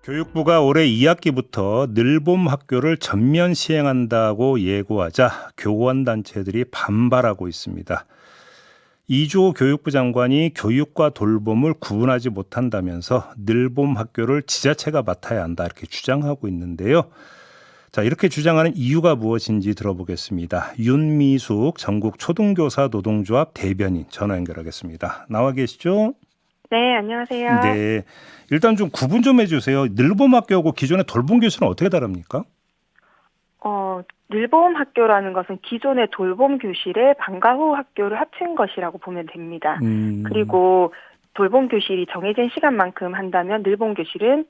교육부가 올해 2학기부터 늘봄 학교를 전면 시행한다고 예고하자 교원단체들이 반발하고 있습니다. 이주호 교육부 장관이 교육과 돌봄을 구분하지 못한다면서 늘봄 학교를 지자체가 맡아야 한다 이렇게 주장하고 있는데요. 자, 이렇게 주장하는 이유가 무엇인지 들어보겠습니다. 윤미숙 전국 초등교사 노동조합 대변인 전화 연결하겠습니다. 나와 계시죠? 네, 안녕하세요. 네. 일단 좀 구분 좀 해주세요. 늘봄 학교하고 기존의 돌봄 교실은 어떻게 다릅니까? 늘봄 학교라는 것은 기존의 돌봄 교실에 방과 후 학교를 합친 것이라고 보면 됩니다. 그리고 돌봄 교실이 정해진 시간만큼 한다면 늘봄 교실은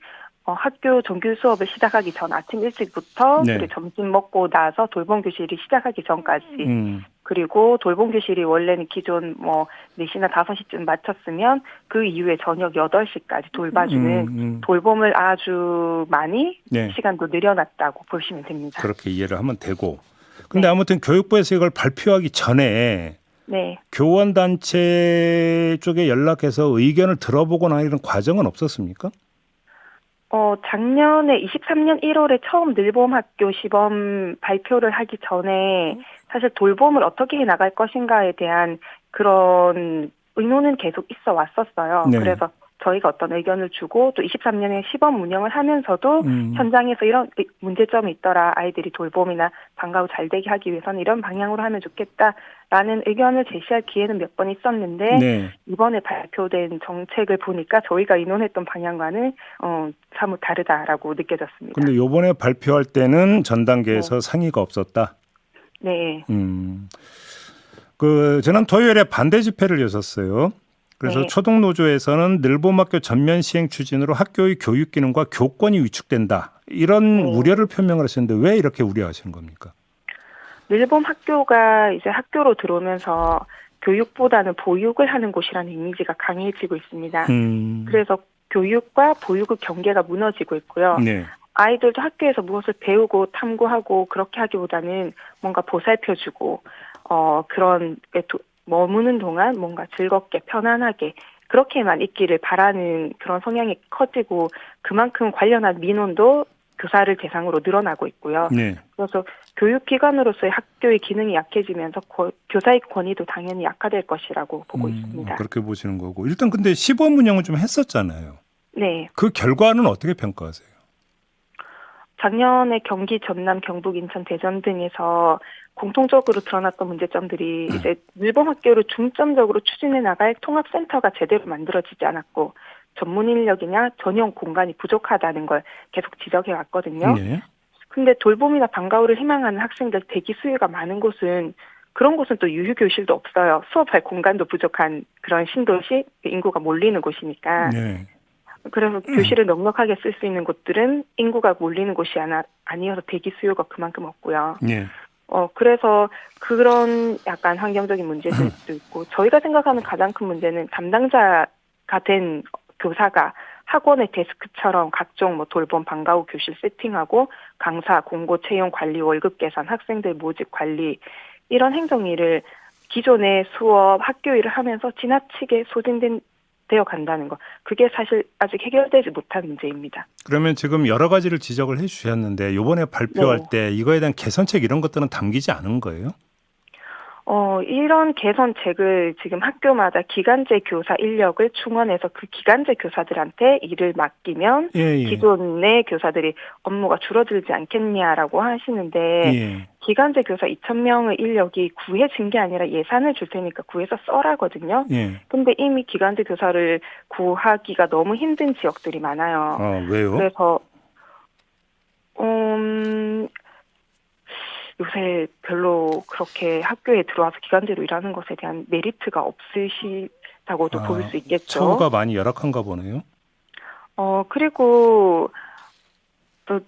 학교 정규 수업을 시작하기 전 아침 일찍부터 네. 그리고 점심 먹고 나서 돌봄 교실이 시작하기 전까지 그리고 돌봄 교실이 원래는 기존 4시나 5시쯤 마쳤으면 그 이후에 저녁 8시까지 돌봐주는 돌봄을 아주 많이 네. 시간도 늘려놨다고 보시면 됩니다. 그렇게 이해를 하면 되고. 근데 네. 아무튼 교육부에서 이걸 발표하기 전에 네. 교원단체 쪽에 연락해서 의견을 들어보거나 이런 과정은 없었습니까? 작년에 23년 1월에 처음 늘봄 학교 시범 발표를 하기 전에 사실 돌봄을 어떻게 해 나갈 것인가에 대한 그런 의논은 계속 있어 왔었어요. 네. 그래서 저희가 어떤 의견을 주고 또 23년에 시범 운영을 하면서도 현장에서 이런 문제점이 있더라. 아이들이 돌봄이나 방과 후 잘 되게 하기 위해서는 이런 방향으로 하면 좋겠다라는 의견을 제시할 기회는 몇 번 있었는데 네. 이번에 발표된 정책을 보니까 저희가 의논했던 방향과는 사뭇 다르다라고 느껴졌습니다. 근데 요번에 발표할 때는 전 단계에서 상의가 없었다. 네. 지난 토요일에 반대 집회를 여섰어요. 그래서 네. 초등노조에서는 늘봄학교 전면 시행 추진으로 학교의 교육 기능과 교권이 위축된다. 이런 우려를 표명을 하셨는데 왜 이렇게 우려하시는 겁니까? 늘봄 학교가 이제 학교로 들어오면서 교육보다는 보육을 하는 곳이라는 이미지가 강해지고 있습니다. 그래서 교육과 보육의 경계가 무너지고 있고요. 네. 아이들도 학교에서 무엇을 배우고 탐구하고 그렇게 하기보다는 뭔가 보살펴주고 그런 머무는 동안 뭔가 즐겁게 편안하게 그렇게만 있기를 바라는 그런 성향이 커지고 그만큼 관련한 민원도 교사를 대상으로 늘어나고 있고요. 네. 그래서 교육기관으로서의 학교의 기능이 약해지면서 교사의 권위도 당연히 약화될 것이라고 보고 있습니다. 그렇게 보시는 거고. 일단 근데 시범 운영을 좀 했었잖아요. 네. 그 결과는 어떻게 평가하세요? 작년에 경기, 전남, 경북, 인천, 대전 등에서 공통적으로 드러났던 문제점들이 이제 늘봄 학교를 중점적으로 추진해 나갈 통합센터가 제대로 만들어지지 않았고 전문 인력이나 전용 공간이 부족하다는 걸 계속 지적해 왔거든요. 네. 근데 돌봄이나 방과 후를 희망하는 학생들 대기 수요가 많은 곳은 그런 곳은 또 유휴교실도 없어요. 수업할 공간도 부족한 그런 신도시 인구가 몰리는 곳이니까. 네. 그래서 교실을 넉넉하게 쓸 수 있는 곳들은 인구가 몰리는 곳이 아니어서 대기 수요가 그만큼 없고요. 네. 그래서 그런 약간 환경적인 문제들도 있고 저희가 생각하는 가장 큰 문제는 담당자가 된 교사가 학원의 데스크처럼 각종 돌봄 방과 후 교실 세팅하고 강사, 공고 채용 관리, 월급 계산, 학생들 모집 관리 이런 행정일을 기존의 수업, 학교 일을 하면서 지나치게 되어 간다는 거. 그게 사실 아직 해결되지 못한 문제입니다. 그러면 지금 여러 가지를 지적을 해 주셨는데 이번에 발표할 때 이거에 대한 개선책 이런 것들은 담기지 않은 거예요? 이런 개선책을 지금 학교마다 기간제 교사 인력을 충원해서 그 기간제 교사들한테 일을 맡기면 기존의 교사들이 업무가 줄어들지 않겠냐라고 하시는데 기간제 교사 2,000명의 인력이 구해진 게 아니라 예산을 줄 테니까 구해서 써라거든요. 근데 이미 기간제 교사를 구하기가 너무 힘든 지역들이 많아요. 왜요? 그래서 요새 별로 그렇게 학교에 들어와서 기간제로 일하는 것에 대한 메리트가 없으시다고도 볼 수 있겠죠. 처우가 많이 열악한가 보네요. 그리고 또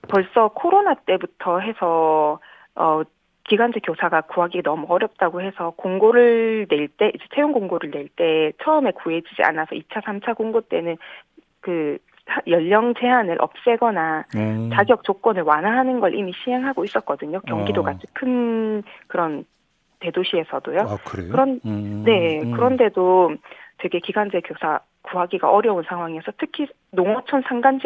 벌써 코로나 때부터 해서 기간제 교사가 구하기 너무 어렵다고 해서 공고를 낼 때, 이제 채용 공고를 낼 때 처음에 구해지지 않아서 2차, 3차 공고 때는 그 연령 제한을 없애거나 자격 조건을 완화하는 걸 이미 시행하고 있었거든요. 경기도 같이 큰 그런 대도시에서도요. 그래요? 그런데도 되게 기간제 교사 구하기가 어려운 상황에서 특히 농어촌 산간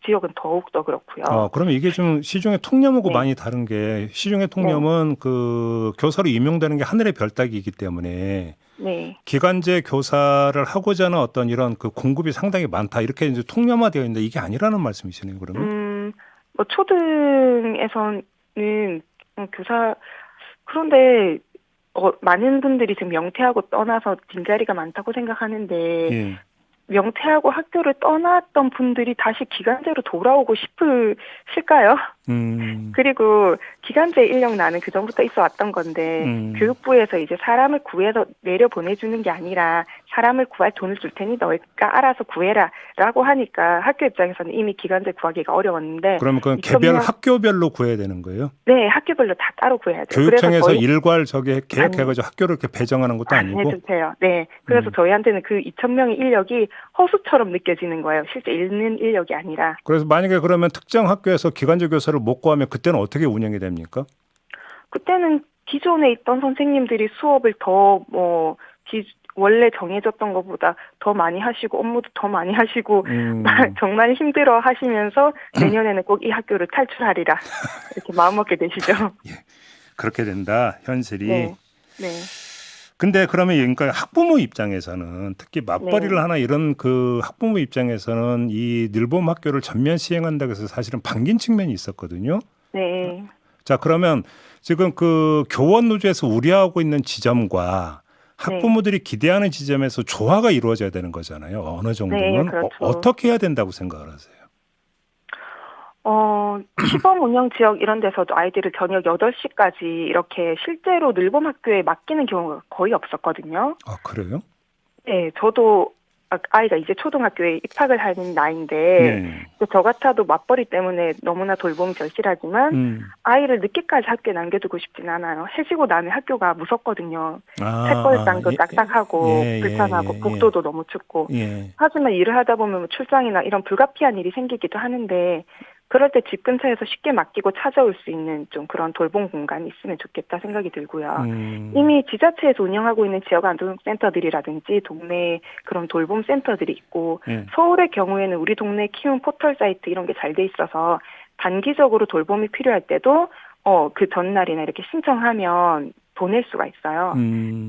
지역은 더욱 더 그렇고요. 그러면 이게 좀 시중의 통념하고 네. 많이 다른 게 시중의 통념은 그 교사로 임용되는 게 하늘의 별 따기이기 때문에 네. 기간제 교사를 하고자 하는 어떤 이런 그 공급이 상당히 많다 이렇게 이제 통념화되어 있는데 이게 아니라는 말씀이시네요. 그러면 뭐 초등에서는 교사 그런데 많은 분들이 지금 명퇴하고 떠나서 빈자리가 많다고 생각하는데 예. 명퇴하고 학교를 떠났던 분들이 다시 기간제로 돌아오고 싶으실까요? 그리고 기간제 인력 나는 그 전부터 있어 왔던 건데 교육부에서 이제 사람을 구해서 내려 보내주는 게 아니라 사람을 구할 돈을 줄 테니 너희가 알아서 구해라라고 하니까 학교 입장에서는 이미 기간제 구하기가 어려웠는데 그러면 그건 개별 학교별로 구해야 되는 거예요? 네, 학교별로 다 따로 구해야 돼요. 교육청에서 일괄 저기 계약해가지고 학교를 이렇게 배정하는 것도 안 아니고? 해주세요. 네, 그래서 저희한테는 그 2,000명의 인력이 허수처럼 느껴지는 거예요. 실제 있는 인력이 아니라. 그래서 만약에 그러면 특정 학교에서 기간제 교사를 못 구하면 그때는 어떻게 운영이 됩니까? 그때는 기존에 있던 선생님들이 수업을 더 원래 정해졌던 것보다 더 많이 하시고 업무도 더 많이 하시고 정말 힘들어 하시면서 내년에는 꼭 이 학교를 탈출하리라 이렇게 마음먹게 되시죠. 예, 그렇게 된다 현실이. 네. 네. 근데 그러면 그러니까 학부모 입장에서는 특히 맞벌이를 네. 하나 이런 그 학부모 입장에서는 이 늘봄 학교를 전면 시행한다고 해서 사실은 반긴 측면이 있었거든요. 네. 자, 그러면 지금 그 교원 노조에서 우려하고 있는 지점과 학부모들이 기대하는 지점에서 조화가 이루어져야 되는 거잖아요. 어느 정도는. 네, 그렇죠. 어떻게 해야 된다고 생각을 하세요? 시범 운영 지역 이런 데서도 아이들을 저녁 8시까지 이렇게 실제로 늘봄 학교에 맡기는 경우가 거의 없었거든요. 아, 그래요? 네, 저도 아이가 이제 초등학교에 입학을 하는 나이인데 네. 저 같아도 맞벌이 때문에 너무나 돌봄이 절실하지만 아이를 늦게까지 학교에 남겨두고 싶진 않아요. 해지고 나면 학교가 무섭거든요. 책벌당도 딱딱하고 불편하고 복도도 너무 춥고 하지만 일을 하다 보면 뭐 출장이나 이런 불가피한 일이 생기기도 하는데 그럴 때 집 근처에서 쉽게 맡기고 찾아올 수 있는 좀 그런 돌봄 공간이 있으면 좋겠다 생각이 들고요. 이미 지자체에서 운영하고 있는 지역 안동센터들이라든지 동네에 그런 돌봄 센터들이 있고 서울의 경우에는 우리 동네 키움 포털 사이트 이런 게 잘 돼 있어서 단기적으로 돌봄이 필요할 때도 그 전날이나 이렇게 신청하면 보낼 수가 있어요.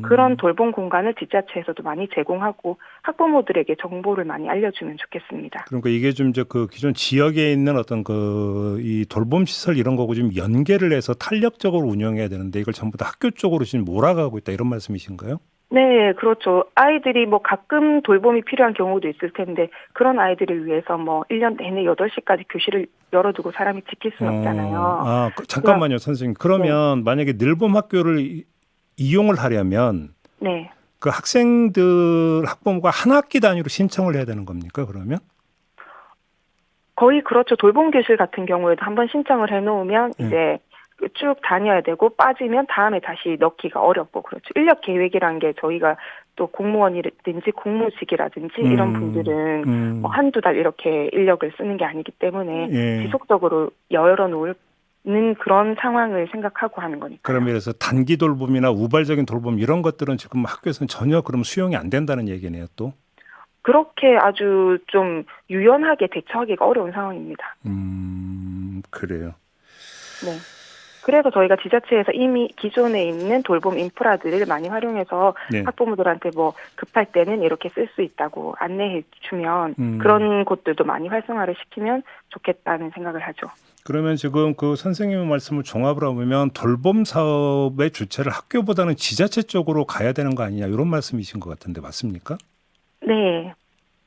그런 돌봄 공간을 지자체에서도 많이 제공하고 학부모들에게 정보를 많이 알려주면 좋겠습니다. 그러니까 이게 좀 이제 그 기존 지역에 있는 어떤 그 이 돌봄 시설 이런 거고 좀 연계를 해서 탄력적으로 운영해야 되는데 이걸 전부 다 학교 쪽으로 지금 몰아가고 있다 이런 말씀이신가요? 네, 그렇죠. 아이들이 뭐 가끔 돌봄이 필요한 경우도 있을 텐데 그런 아이들을 위해서 뭐 1년 내내 8시까지 교실을 열어두고 사람이 지킬 수는 없잖아요. 잠깐만요, 선생님. 그러면 만약에 늘봄 학교를 이용을 하려면 네. 그 학생들 학부모가 한 학기 단위로 신청을 해야 되는 겁니까? 그러면? 거의 그렇죠. 돌봄 교실 같은 경우에도 한번 신청을 해놓으면 이제 쭉 다녀야 되고 빠지면 다음에 다시 넣기가 어렵고 그렇죠. 인력 계획이란 게 저희가 또 공무원이라든지 공무직이라든지 이런 분들은 뭐 한두 달 이렇게 인력을 쓰는 게 아니기 때문에 지속적으로 열어놓을 그런 상황을 생각하고 하는 거니까요. 그럼 이래서 단기 돌봄이나 우발적인 돌봄 이런 것들은 지금 학교에서는 전혀 그럼 수용이 안 된다는 얘기네요, 또. 그렇게 아주 좀 유연하게 대처하기가 어려운 상황입니다. 그래요. 네. 그래서 저희가 지자체에서 이미 기존에 있는 돌봄 인프라들을 많이 활용해서 학부모들한테 뭐 급할 때는 이렇게 쓸 수 있다고 안내해 주면 그런 곳들도 많이 활성화를 시키면 좋겠다는 생각을 하죠. 그러면 지금 그 선생님의 말씀을 종합을 하면 돌봄 사업의 주체를 학교보다는 지자체 쪽으로 가야 되는 거 아니냐 이런 말씀이신 것 같은데 맞습니까? 네,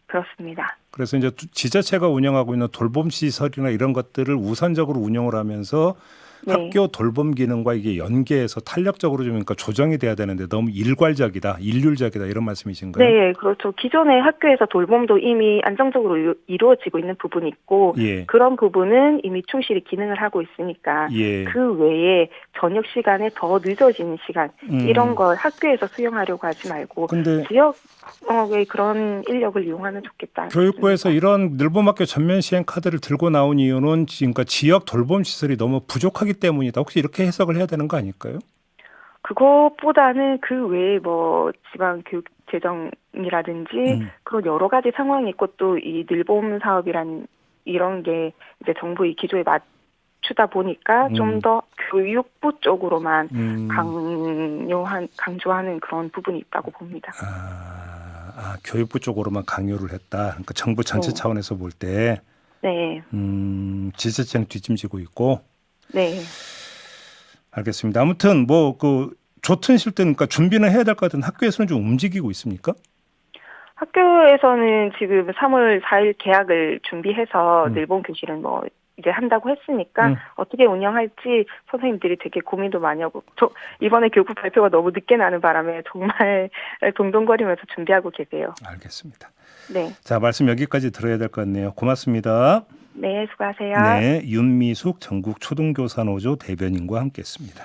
그렇습니다. 그래서 이제 지자체가 운영하고 있는 돌봄 시설이나 이런 것들을 우선적으로 운영을 하면서 학교 돌봄 기능과 이게 연계해서 탄력적으로 좀 그러니까 조정이 돼야 되는데 너무 일괄적이다, 일률적이다 이런 말씀이신가요? 네, 그렇죠. 기존의 학교에서 돌봄도 이미 안정적으로 이루어지고 있는 부분이 있고 그런 부분은 이미 충실히 기능을 하고 있으니까 그 외에 저녁 시간에 더 늦어지는 시간 이런 걸 학교에서 수용하려고 하지 말고 지역의 그런 인력을 이용하면 좋겠다. 교육부에서 이런 늘봄학교 전면 시행 카드를 들고 나온 이유는 그러니까 지역 돌봄 시설이 너무 부족하기 때문이다. 혹시 이렇게 해석을 해야 되는 거 아닐까요? 그것보다는 그 외에 뭐 지방 교육 재정이라든지 그런 여러 가지 상황이 있고 또 이 늘봄 사업이라는 이런 게 이제 정부의 기조에 맞추다 보니까 좀 더 교육부 쪽으로만 강조하는 그런 부분이 있다고 봅니다. 교육부 쪽으로만 강요를 했다. 그러니까 정부 전체 네. 차원에서 볼 때 네. 지자체는 뒷짐지고 있고. 네. 알겠습니다. 아무튼 뭐 그 좋든 싫든 그러니까 준비는 해야 될 것 같은 학교에서는 좀 움직이고 있습니까? 학교에서는 지금 3월 4일 개학을 준비해서 일본 교실은 뭐 이제 한다고 했으니까 어떻게 운영할지 선생님들이 되게 고민도 많이 하고 이번에 교육 발표가 너무 늦게 나는 바람에 정말 동동거리면서 준비하고 계세요. 알겠습니다. 네. 자, 말씀 여기까지 들어야 될 것 같네요. 고맙습니다. 네, 수고하세요. 네, 윤미숙 전국초등교사노조 대변인과 함께했습니다.